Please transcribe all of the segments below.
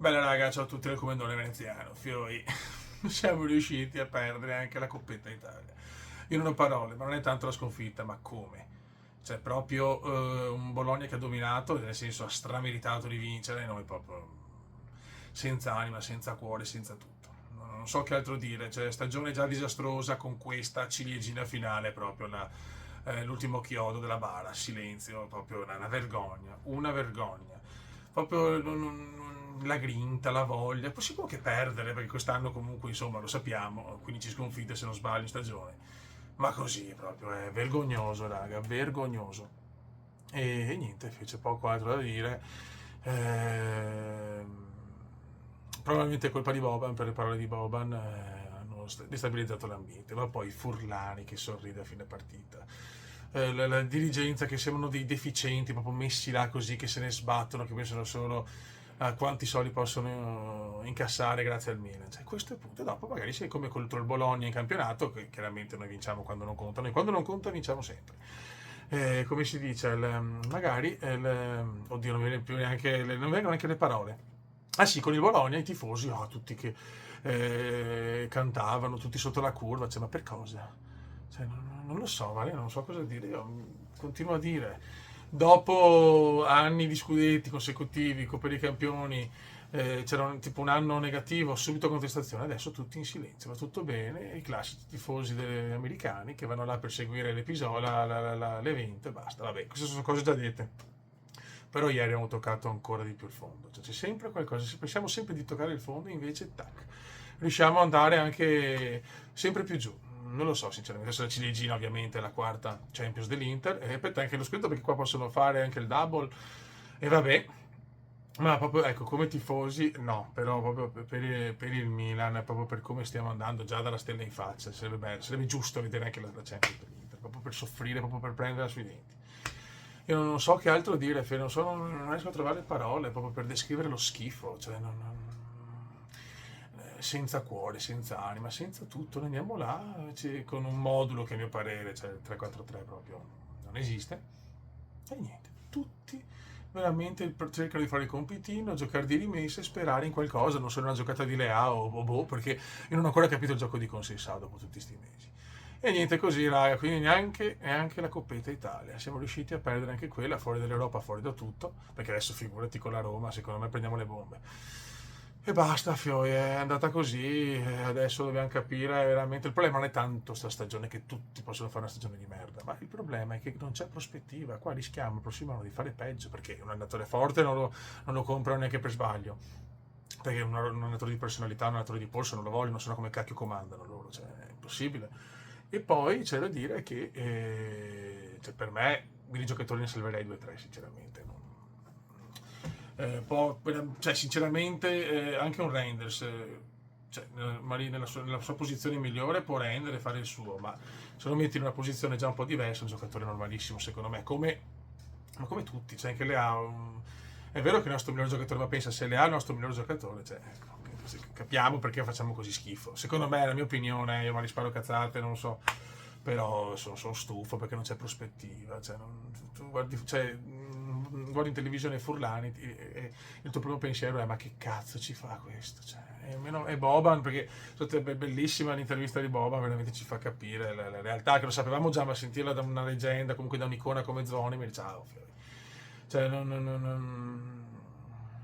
Bella raga, ciao a tutti dal Comendone Veneziano. Fioi, siamo riusciti a perdere anche la Coppetta Italia. Io non ho parole, ma non è tanto la sconfitta, ma come? Cioè, proprio un Bologna che ha dominato, nel senso ha strameritato di vincere, noi proprio senza anima, senza cuore, senza tutto. Non so che altro dire, cioè, stagione già disastrosa con questa ciliegina finale, proprio l'ultimo chiodo della bara, silenzio, proprio una vergogna, una vergogna. Proprio la grinta, la voglia. Poi si può che perdere, perché quest'anno comunque, insomma, lo sappiamo, 15 sconfitte se non sbaglio in stagione. Ma così proprio, è vergognoso, raga, vergognoso. E niente, c'è poco altro da dire. Ehm, Probabilmente è colpa di Boban, per le parole di Boban, hanno destabilizzato l'ambiente, ma poi Furlani che sorride a fine partita. La dirigenza che sembrano dei deficienti, proprio messi là così, che se ne sbattono, che pensano solo a quanti soldi possono incassare grazie al Milan. Cioè, questo è il punto. E dopo magari sei come contro il Bologna in campionato, che chiaramente noi vinciamo quando non contano, e quando non conta vinciamo sempre. Come si dice, magari, oddio, non mi viene più neanche, non vengono neanche le parole. Ah sì, con il Bologna i tifosi, tutti che cantavano, tutti sotto la curva, cioè, ma per cosa? Cioè, non lo so, Vale, non so cosa dire, io continuo a dire, dopo anni di scudetti consecutivi, Coppa dei Campioni, c'era tipo un anno negativo, subito contestazione, adesso tutti in silenzio, va tutto bene, i classici tifosi americani che vanno là per seguire l'episodio, l'evento e basta, vabbè, queste sono cose già dette. Però ieri abbiamo toccato ancora di più il fondo, cioè c'è sempre qualcosa, pensiamo sempre di toccare il fondo, invece tac, riusciamo ad andare anche sempre più giù. Non lo so sinceramente, adesso la ciliegina ovviamente è la quarta Champions dell'Inter, e aspetta anche lo scritto perché qua possono fare anche il double, e vabbè, ma proprio ecco, come tifosi no, però proprio per il Milan, proprio per come stiamo andando già dalla stella in faccia, sarebbe giusto vedere anche la Champions dell'Inter, proprio per soffrire, proprio per prenderla sui denti. Io non so che altro dire, non riesco a trovare parole proprio per descrivere lo schifo, cioè senza cuore, senza anima, senza tutto. Noi andiamo là con un modulo che a mio parere, cioè il 3-4-3 proprio non esiste, e niente, tutti veramente cercano di fare il compitino, giocare di rimessa e sperare in qualcosa, non solo una giocata di Leao o boh, perché io non ho ancora capito il gioco di Conceição dopo tutti questi mesi. E niente così, raga, quindi neanche la Coppetta Italia. Siamo riusciti a perdere anche quella, fuori dall'Europa, fuori da tutto, perché adesso figurati con la Roma, secondo me prendiamo le bombe. E basta, Fioi, è andata così, adesso dobbiamo capire veramente. Il problema non è tanto sta stagione che tutti possono fare una stagione di merda, ma il problema è che non c'è prospettiva. Qua rischiamo il prossimo anno di fare peggio, perché un allenatore forte non lo comprano neanche per sbaglio. Perché un allenatore di personalità, un allenatore di polso non lo vogliono, se no come cacchio comandano loro, cioè è impossibile. E poi c'è da dire che cioè, per me di giocatori ne salverei 2-3 sinceramente. Cioè, sinceramente anche un Reinders, cioè, magari nella sua posizione migliore può rendere e fare il suo, ma se lo metti in una posizione già un po' diversa è un giocatore normalissimo secondo me, ma come tutti, cioè anche Leao, è vero che è il nostro miglior giocatore, ma pensa se Leao è il nostro miglior giocatore, cioè, capiamo perché facciamo così schifo. Secondo me, è la mia opinione, io mi sparo cazzate, non lo so, però sono stufo perché non c'è prospettiva. Cioè, tu guardi in televisione Furlani e il tuo primo pensiero è ma che cazzo ci fa questo? Cioè, è Boban, perché è bellissima l'intervista di Boban, veramente ci fa capire la realtà, che lo sapevamo già, ma sentirla da una leggenda, comunque da un'icona come Zoni, mi dice ciao. Cioè,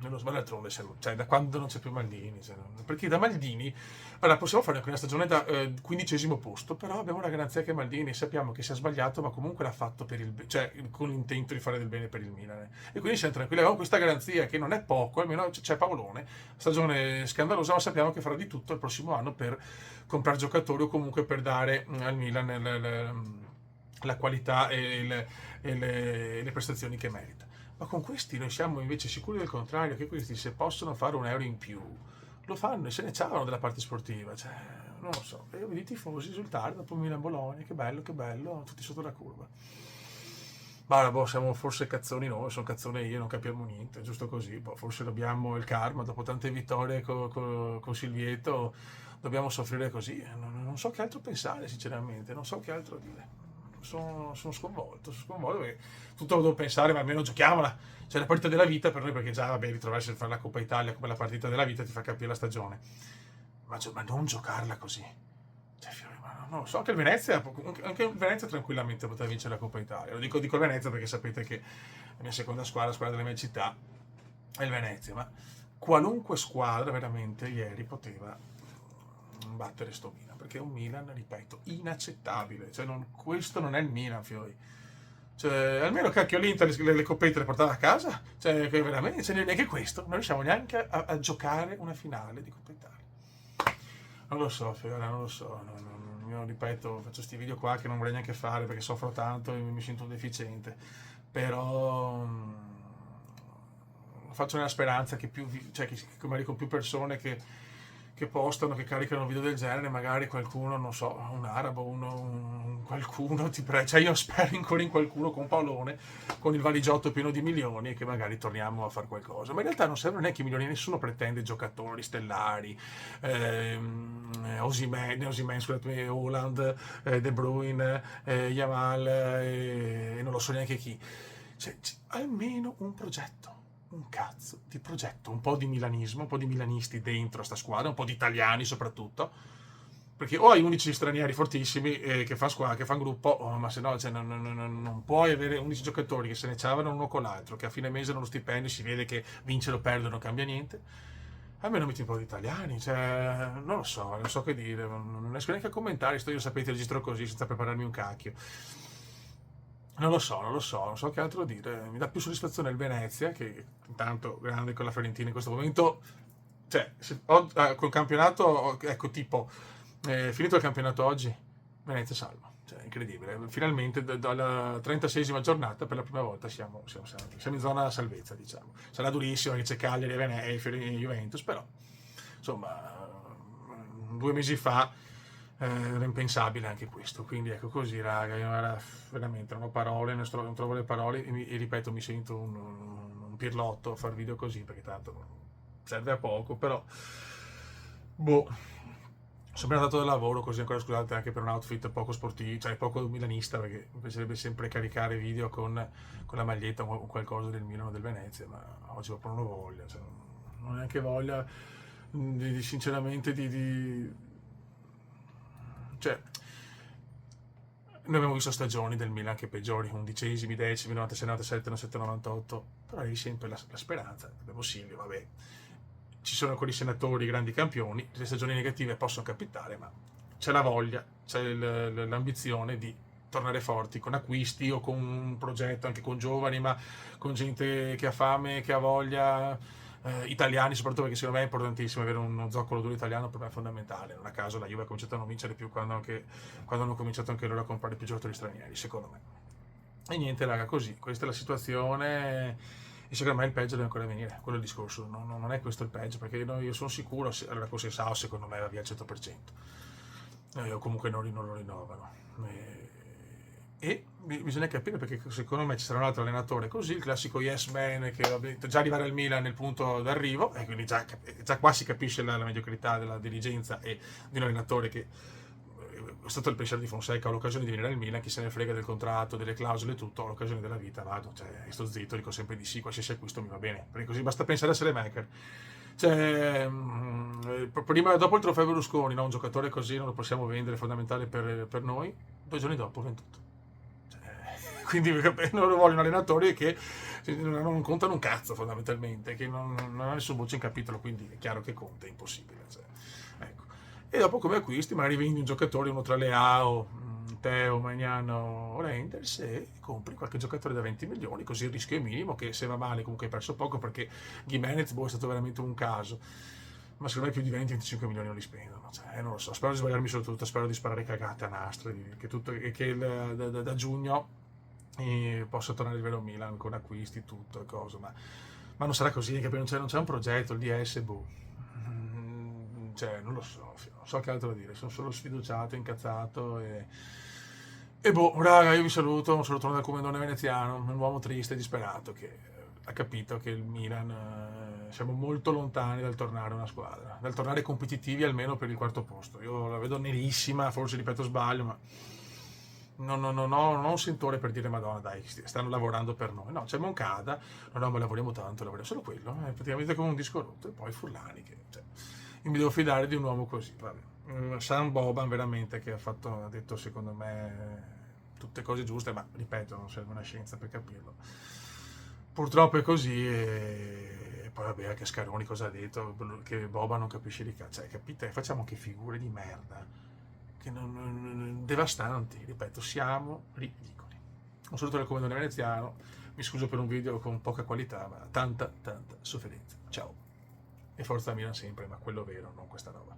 non lo so, ma d'altronde, cioè, da quando non c'è più Maldini? Cioè, perché da Maldini, allora possiamo fare anche una stagione da 15° posto, però abbiamo la garanzia che Maldini sappiamo che si è sbagliato, ma comunque l'ha fatto cioè, con l'intento di fare del bene per il Milan. E quindi siamo tranquilli, abbiamo questa garanzia che non è poco, almeno c'è Paolone, stagione scandalosa, ma sappiamo che farà di tutto il prossimo anno per comprare giocatori o comunque per dare al Milan la qualità e le prestazioni che merita. Ma con questi noi siamo invece sicuri del contrario, che questi se possono fare un euro in più, lo fanno e se ne ciavano della parte sportiva. Cioè, non lo so, io vedo i tifosi esultare dopo Milan-Bologna, che bello, tutti sotto la curva. Ma boh, siamo forse cazzoni noi, sono cazzone io, non capiamo niente, giusto così. Boh, forse dobbiamo il karma, dopo tante vittorie con Silvietto, dobbiamo soffrire così. Non so che altro pensare, sinceramente, non so che altro dire. sono sconvolto perché tutto lo devo pensare, ma almeno giochiamola. Cioè la partita della vita per noi, perché già, vabbè, ritrovarsi a fare la Coppa Italia come la partita della vita ti fa capire la stagione. Ma non giocarla così. Cioè, ma non lo so, anche il Venezia tranquillamente poteva vincere la Coppa Italia. Dico il Venezia perché sapete che la mia seconda squadra, la squadra della mia città, è il Venezia, ma qualunque squadra veramente ieri poteva battere sto Milan, perché è un Milan, ripeto, inaccettabile. Cioè, questo non è il Milan, Fiori. Cioè, almeno cacchio l'Inter le coppette le portava a casa. Cioè, che veramente, cioè, neanche questo. Non riusciamo neanche a giocare una finale di Coppa Italia. Non lo so, Fiora, non lo so. Io ripeto, faccio questi video qua che non vorrei neanche fare perché soffro tanto e mi sento un deficiente. Però lo faccio nella speranza che cioè, che magari con più persone che postano, che caricano video del genere, magari qualcuno, non so, un arabo, qualcuno, cioè io spero ancora in qualcuno con Paolone, con il valigiotto pieno di milioni e che magari torniamo a fare qualcosa. Ma in realtà non servono neanche i milioni, nessuno pretende giocatori stellari, Osimhen, scusate, Haaland, De Bruyne, Yamal e non lo so neanche chi. Cioè, almeno un progetto, un cazzo di progetto, un po' di milanismo, un po' di milanisti dentro sta squadra, un po' di italiani soprattutto, perché o hai 11 stranieri fortissimi che fanno squadra, che fanno gruppo, ma se no, cioè, non puoi avere 11 giocatori che se ne ciavano uno con l'altro, che a fine mese hanno lo stipendio, si vede che vincere o perdere non cambia niente. Almeno metti un po' di italiani, cioè, non so che dire, non riesco neanche a commentare, io sapete, registro così senza prepararmi un cacchio. Non so che altro dire. Mi dà più soddisfazione il Venezia, che intanto grande con la Fiorentina in questo momento. Cioè, col campionato, ecco, tipo, finito il campionato oggi, Venezia salva. Cioè, incredibile. Finalmente, dalla 36esima giornata, per la prima volta siamo in zona salvezza, diciamo. Sarà durissimo che c'è Cagliari e Juventus, però, insomma, 2 mesi fa era impensabile anche questo. Quindi ecco così, raga, io veramente non ho parole, non trovo le parole e ripeto, mi sento un pirlotto a fare video così perché tanto serve a poco, però boh. Sono appena dato del lavoro, così ancora scusate anche per un outfit poco sportivo, cioè poco milanista, perché mi piacerebbe sempre caricare video con la maglietta o qualcosa del Milano o del Venezia, ma oggi proprio non ho voglia, cioè, non ho neanche voglia sinceramente cioè, noi abbiamo visto stagioni del Milan che peggiori, 11esimi, decimi, 96, 97, 97, 98, però hai sempre la speranza, abbiamo Silvio, vabbè, ci sono ancora i senatori, i grandi campioni, le stagioni negative possono capitare, ma c'è la voglia, c'è l'ambizione di tornare forti con acquisti o con un progetto anche con giovani, ma con gente che ha fame, che ha voglia, italiani soprattutto, perché secondo me è importantissimo avere uno zoccolo duro italiano, per me è fondamentale. Non a caso la Juve ha cominciato a non vincere più quando hanno cominciato anche loro a comprare più giocatori stranieri, secondo me. E niente, raga, così, questa è la situazione e secondo me il peggio deve ancora venire, quello è il discorso, non è questo il peggio, perché io sono sicuro, allora Corsi Sao secondo me va via al 100%, o comunque non lo rinnovano. E bisogna capire perché secondo me ci sarà un altro allenatore così, il classico yes man che già arrivare al Milan nel punto d'arrivo, e quindi già qua si capisce la mediocrità della dirigenza e di un allenatore che è stato il pensiero di Fonseca, ho l'occasione di venire al Milan, chi se ne frega del contratto, delle clausole e tutto, ho l'occasione della vita, vado, cioè sto zitto, dico sempre di sì, qualsiasi acquisto mi va bene, perché così basta pensare a Selemaker. Cioè, prima, dopo il trofeo Berlusconi, no? Un giocatore così non lo possiamo vendere, è fondamentale per noi, 2 giorni dopo venduto. Quindi loro vogliono allenatori che non contano un cazzo fondamentalmente, che non hanno nessun voce in capitolo, quindi è chiaro che conta, è impossibile. Cioè. Ecco. E dopo come acquisti magari vendi un giocatore, uno tra Leao, Teo, Magnano o Reinders e compri qualche giocatore da 20 milioni, così il rischio è minimo, che se va male comunque hai perso poco, perché Gimenez è stato veramente un caso, ma secondo me più di 20-25 milioni non li spendono, cioè, non lo so, spero di sbagliarmi su tutto, spero di sparare cagate a nastro, che da giugno possa tornare a livello Milan con acquisti, tutto e cose, ma non sarà così, perché non c'è un progetto, il DS, boh. Cioè, non lo so, non so che altro dire, sono solo sfiduciato, incazzato e boh, raga, io vi saluto, un salutone dal comandone veneziano, un uomo triste e disperato che ha capito che il Milan siamo molto lontani dal tornare una squadra, dal tornare competitivi almeno per il quarto posto. Io la vedo nerissima, forse ripeto sbaglio, ma non ho un sentore per dire Madonna, dai, stanno lavorando per noi. No, c'è Moncada, no, ma lavoriamo tanto, lavoriamo solo quello, è praticamente come un disco rotto. E poi Furlani, che cioè, io mi devo fidare di un uomo così, vabbè. Sam Boban veramente che ha detto secondo me tutte cose giuste, ma ripeto, non serve una scienza per capirlo. Purtroppo è così e poi vabbè anche Scaroni cosa ha detto, che Boban non capisce di cazzo, cioè, capite? Facciamo anche figure di merda, che devastanti, ripeto, siamo ridicoli. Un saluto dal comandante veneziano, mi scuso per un video con poca qualità, ma tanta sofferenza. Ciao. E forza Milan sempre, ma quello vero, non questa roba.